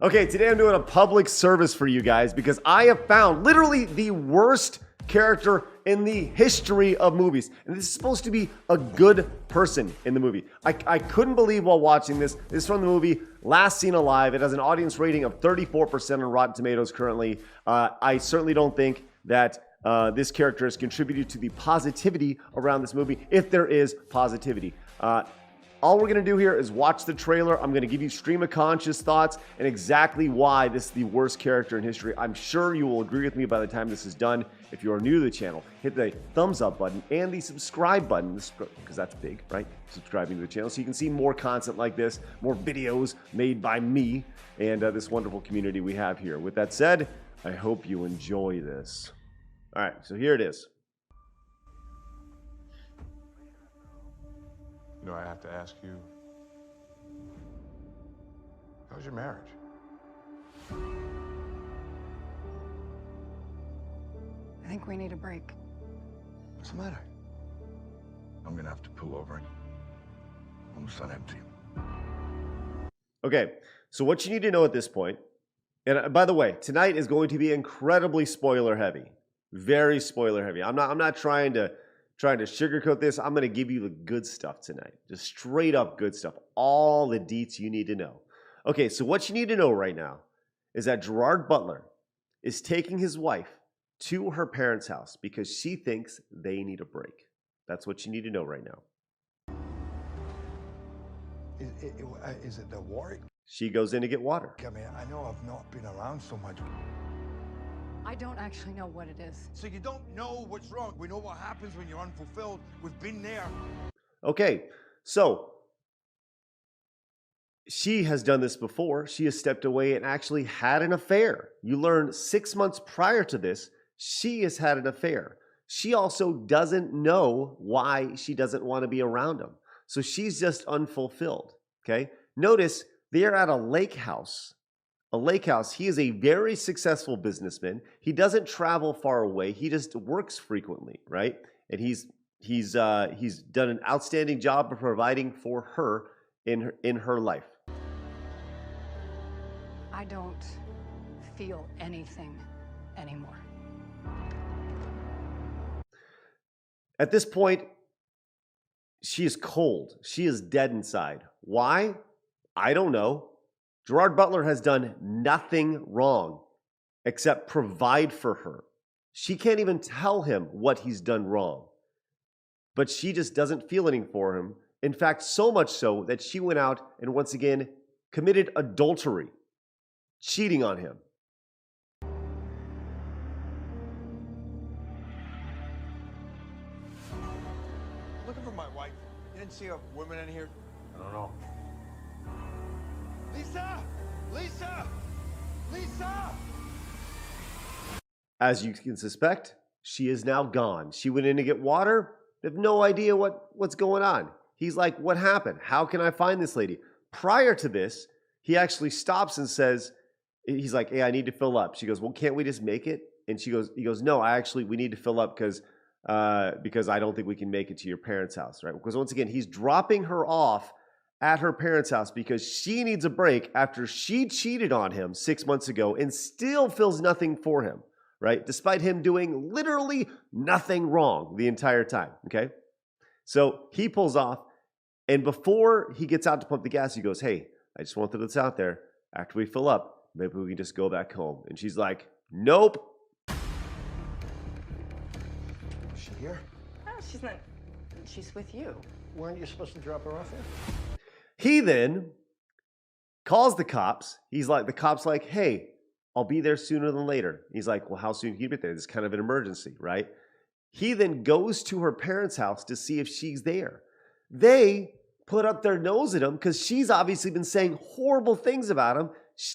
Okay, today I'm doing a public service for you guys because I have found literally the worst character in the history of movies. And this is supposed to be a good person in the movie. I couldn't believe while watching this. This is from the movie Last Seen Alive. It has an audience rating of 34% on Rotten Tomatoes currently. I certainly don't think that this character has contributed to the positivity around this movie, if there is positivity. All we're going to do here is watch the trailer. I'm going to give you stream of conscious thoughts and exactly why this is the worst character in history. I'm sure you will agree with me by the time this is done. If you are new to the channel, hit the thumbs up button and the subscribe button, because that's big, right? Subscribing to the channel so you can see more content like this, more videos made by me and this wonderful community we have here. With that said, I hope you enjoy this. All right, so here it is. You know, I have to ask you, how's your marriage? I think we need a break. What's the matter? I'm gonna have to pull over. Almost empty. Okay, so what you need to know at this point, and by the way, tonight is going to be incredibly spoiler heavy, very spoiler heavy. I'm not trying to sugarcoat this. I'm going to give you the good stuff tonight. Just straight up good stuff. All the deets you need to know. Okay, so what you need to know right now is that Gerard Butler is taking his wife to her parents' house because she thinks they need a break. That's what you need to know right now. Is it the Warwick? She goes in to get water. I mean, I know I've not been around so much. I don't actually know what it is. So you don't know what's wrong. We know what happens when you're unfulfilled. We've been there. Okay, so she has done this before. She has stepped away and actually had an affair. You learn 6 months prior to this, she has had an affair. She also doesn't know why she doesn't want to be around him. So she's just unfulfilled, okay? Notice they are at a lake house. A lake house. He is a very successful businessman. He doesn't travel far away. He just works frequently, right? And he's done an outstanding job of providing for her in her life. I don't feel anything anymore. At this point, she is cold. She is dead inside. Why? I don't know. Gerard Butler has done nothing wrong except provide for her. She can't even tell him what he's done wrong. But she just doesn't feel anything for him. In fact, so much so that she went out and once again committed adultery, cheating on him. Looking for my wife. You didn't see a woman in here? I don't know. Lisa! Lisa! Lisa! As you can suspect, she is now gone. She went in to get water. They have no idea what's going on. He's like, what happened? How can I find this lady? Prior to this, he actually stops and says, he's like, hey, I need to fill up. She goes, well, can't we just make it? And he goes, no, we need to fill up because I don't think we can make it to your parents' house, right? Because once again, he's dropping her off at her parents' house because she needs a break after she cheated on him 6 months ago and still feels nothing for him, right? Despite him doing literally nothing wrong the entire time, okay? So he pulls off, and before he gets out to pump the gas, he goes, hey, I just want to throw this out there. After we fill up, maybe we can just go back home. And she's like, nope. Is she here? No, she's not. She's with you. Weren't you supposed to drop her off here? He then calls the cops. The cop's like, hey, I'll be there sooner than later. He's like, well, how soon can you get there? This is kind of an emergency, right? He then goes to her parents' house to see if she's there. They put up their nose at him because she's obviously been saying horrible things about him.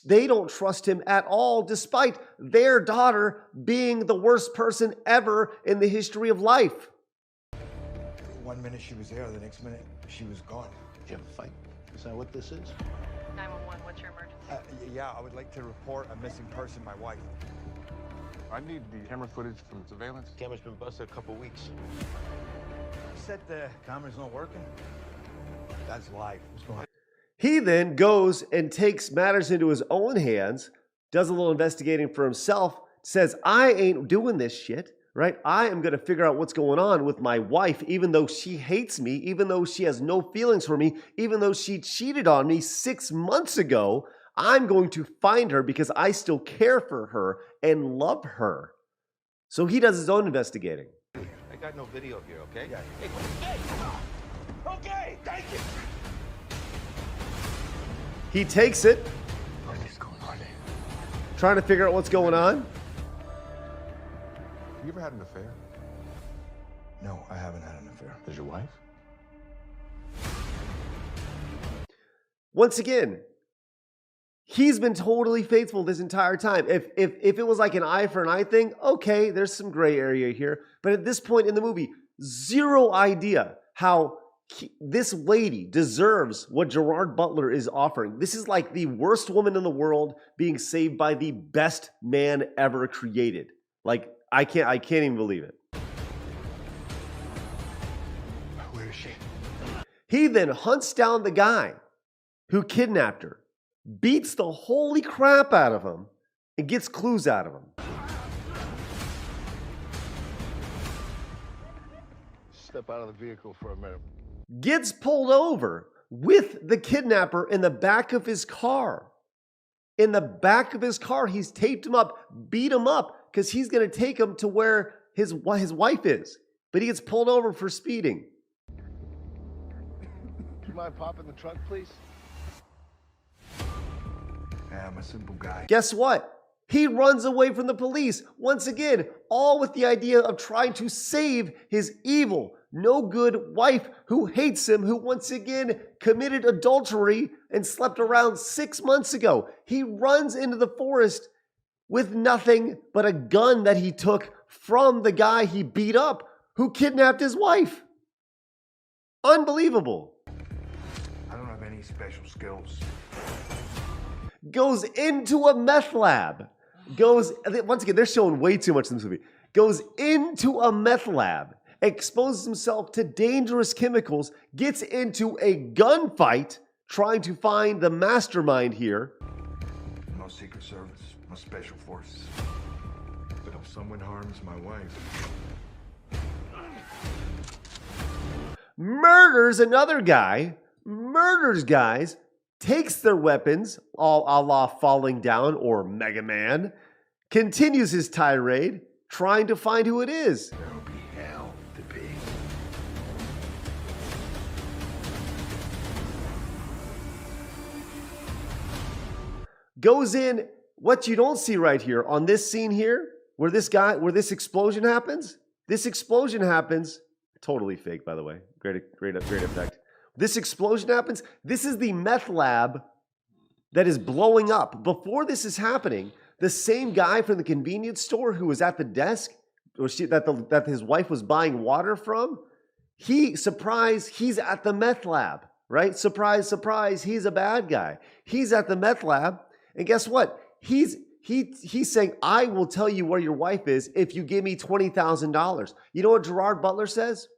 They don't trust him at all, despite their daughter being the worst person ever in the history of life. 1 minute she was there, the next minute she was gone. Did you have a fight? Is that what this is? 911, what's your emergency? Yeah, I would like to report a missing person, my wife. I need the camera footage from surveillance. Camera's been busted a couple weeks. You said the camera's not working? That's live. What's going on? He then goes and takes matters into his own hands, does a little investigating for himself, says, I ain't doing this shit, right? I am going to figure out what's going on with my wife, even though she hates me, even though she has no feelings for me, even though she cheated on me 6 months ago. I'm going to find her because I still care for her and love her. So he does his own investigating. I got no video here, okay? Yeah. Hey, okay, thank you. He takes it, What is going on here? trying to figure out what's going on. You ever had an affair? No, I haven't had an affair. Does your wife? Once again, he's been totally faithful this entire time. If it was like an eye for an eye thing, okay, there's some gray area here. But at this point in the movie, zero idea how this lady deserves what Gerard Butler is offering. This is like the worst woman in the world being saved by the best man ever created. Like, I can't even believe it. Where is she? He then hunts down the guy who kidnapped her, beats the holy crap out of him, and gets clues out of him. Step out of the vehicle for a minute. Gets pulled over with the kidnapper in the back of his car. In the back of his car, he's taped him up, beat him up, because he's going to take him to where his wife is. But he gets pulled over for speeding. Do you mind popping the trunk, please? Yeah, I'm a simple guy. Guess what? He runs away from the police. Once again, all with the idea of trying to save his evil, no good wife who hates him, who once again committed adultery and slept around 6 months ago. He runs into the forest with nothing but a gun that he took from the guy he beat up who kidnapped his wife. Unbelievable. I don't have any special skills. Goes into a meth lab. Once again, they're showing way too much in this movie. Goes into a meth lab, exposes himself to dangerous chemicals, gets into a gunfight trying to find the mastermind here. No Secret Service, no Special Forces. But if someone harms my wife, Murders another guy, murders guys, takes their weapons, a la Falling Down or Mega Man, continues his tirade, trying to find who it is. there'll be hell to pay. Goes in, what you don't see right here on this scene here, where this explosion happens. This explosion happens, totally fake, by the way. Great effect. This explosion happens. This is the meth lab that is blowing up. Before this is happening, the same guy from the convenience store who was at the desk, that his wife was buying water from, he's at the meth lab, right? Surprise, surprise, he's a bad guy. He's at the meth lab, and guess what? He's saying, I will tell you where your wife is if you give me $20,000. You know what Gerard Butler says?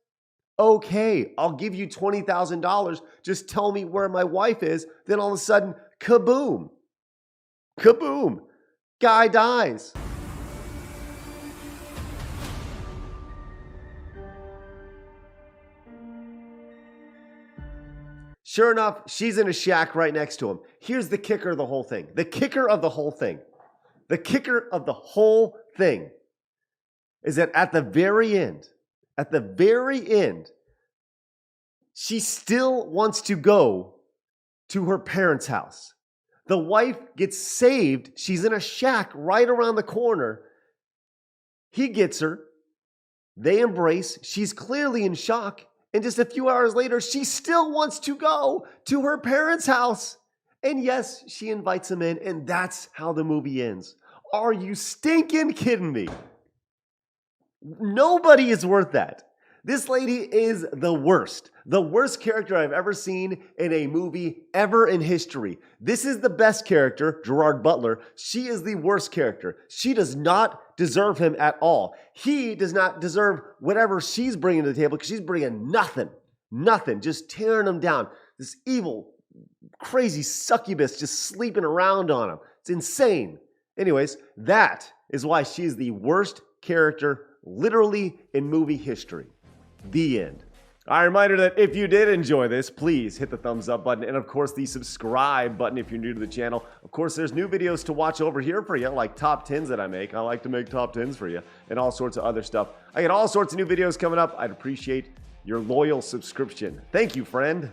Okay, I'll give you $20,000. Just tell me where my wife is. Then all of a sudden, kaboom. Kaboom. Guy dies. Sure enough, she's in a shack right next to him. Here's the kicker of the whole thing. The kicker of the whole thing. The kicker of the whole thing is that at the very end, she still wants to go to her parents' house. The wife gets saved. She's in a shack right around the corner. He gets her. They embrace. She's clearly in shock. And just a few hours later, she still wants to go to her parents' house. And yes, she invites him in, and that's how the movie ends. Are you stinking kidding me? Nobody is worth that. This lady is the worst character I've ever seen in a movie ever in history. This is the best character, Gerard Butler. She is the worst character. She does not deserve him at all. He does not deserve whatever she's bringing to the table because she's bringing nothing, just tearing him down. This evil, crazy succubus just sleeping around on him. It's insane. Anyways, that is why she is the worst character literally in movie history. The end. A reminder that if you did enjoy this, please hit the thumbs up button and of course the subscribe button if you're new to the channel. Of course, there's new videos to watch over here for you, like top 10s that I make. I like to make top 10s for you and all sorts of other stuff. I got all sorts of new videos coming up. I'd appreciate your loyal subscription. Thank you, friend.